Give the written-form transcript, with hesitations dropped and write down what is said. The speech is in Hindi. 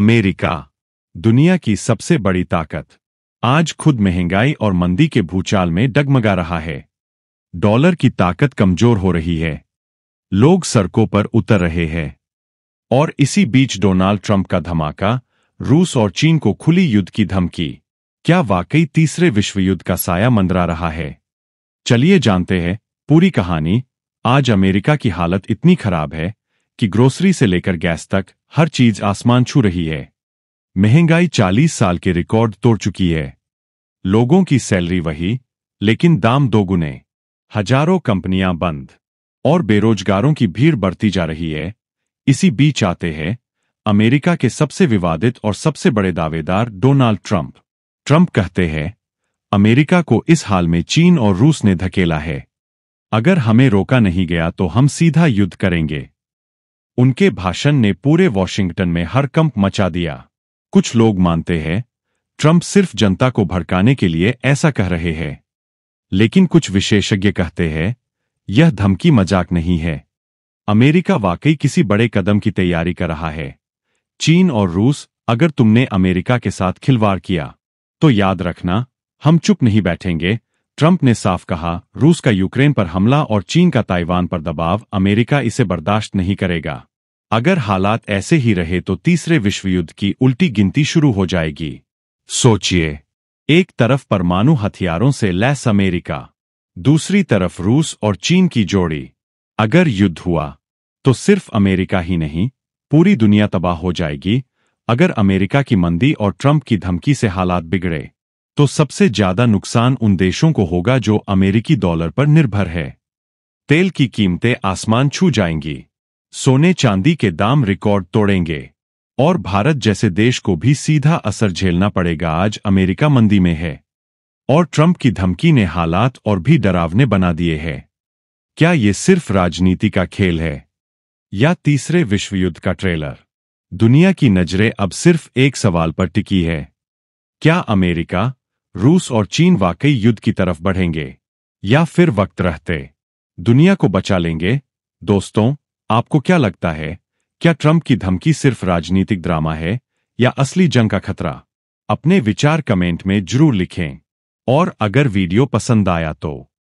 अमेरिका, दुनिया की सबसे बड़ी ताकत, आज खुद महंगाई और मंदी के भूचाल में डगमगा रहा है। डॉलर की ताकत कमजोर हो रही है, लोग सड़कों पर उतर रहे हैं। और इसी बीच डोनाल्ड ट्रंप का धमाका, रूस और चीन को खुली युद्ध की धमकी। क्या वाकई तीसरे विश्व युद्ध का साया मंडरा रहा है? चलिए जानते हैं पूरी कहानी। आज अमेरिका की हालत इतनी खराब है कि ग्रोसरी से लेकर गैस तक हर चीज आसमान छू रही है। महंगाई 40 साल के रिकॉर्ड तोड़ चुकी है। लोगों की सैलरी वही, लेकिन दाम दोगुने। हजारों कंपनियां बंद और बेरोजगारों की भीड़ बढ़ती जा रही है। इसी बीच आते हैं अमेरिका के सबसे विवादित और सबसे बड़े दावेदार डोनाल्ड ट्रंप। ट्रंप कहते हैं, अमेरिका को इस हाल में चीन और रूस ने धकेला है। अगर हमें रोका नहीं गया तो हम सीधा युद्ध करेंगे। उनके भाषण ने पूरे वॉशिंगटन में हड़कंप मचा दिया। कुछ लोग मानते हैं ट्रंप सिर्फ जनता को भड़काने के लिए ऐसा कह रहे हैं, लेकिन कुछ विशेषज्ञ कहते हैं यह धमकी मजाक नहीं है। अमेरिका वाकई किसी बड़े कदम की तैयारी कर रहा है। चीन और रूस, अगर तुमने अमेरिका के साथ खिलवाड़ किया तो याद रखना, हम चुप नहीं बैठेंगे। ट्रंप ने साफ कहा, रूस का यूक्रेन पर हमला और चीन का ताइवान पर दबाव, अमेरिका इसे बर्दाश्त नहीं करेगा। अगर हालात ऐसे ही रहे तो तीसरे विश्व युद्ध की उल्टी गिनती शुरू हो जाएगी। सोचिए, एक तरफ परमाणु हथियारों से लैस अमेरिका, दूसरी तरफ रूस और चीन की जोड़ी। अगर युद्ध हुआ तो सिर्फ अमेरिका ही नहीं, पूरी दुनिया तबाह हो जाएगी। अगर अमेरिका की मंदी और ट्रंप की धमकी से हालात बिगड़े तो सबसे ज्यादा नुकसान उन देशों को होगा जो अमेरिकी डॉलर पर निर्भर है। तेल की कीमतें आसमान छू जाएंगी, सोने चांदी के दाम रिकॉर्ड तोड़ेंगे और भारत जैसे देश को भी सीधा असर झेलना पड़ेगा। आज अमेरिका मंदी में है और ट्रंप की धमकी ने हालात और भी डरावने बना दिए हैं। क्या ये सिर्फ राजनीति का खेल है या तीसरे विश्व युद्ध का ट्रेलर? दुनिया की नजरें अब सिर्फ एक सवाल पर टिकी है, क्या अमेरिका, रूस और चीन वाकई युद्ध की तरफ बढ़ेंगे या फिर वक्त रहते दुनिया को बचा लेंगे? दोस्तों, आपको क्या लगता है, क्या ट्रंप की धमकी सिर्फ राजनीतिक ड्रामा है या असली जंग का खतरा? अपने विचार कमेंट में जरूर लिखें और अगर वीडियो पसंद आया तो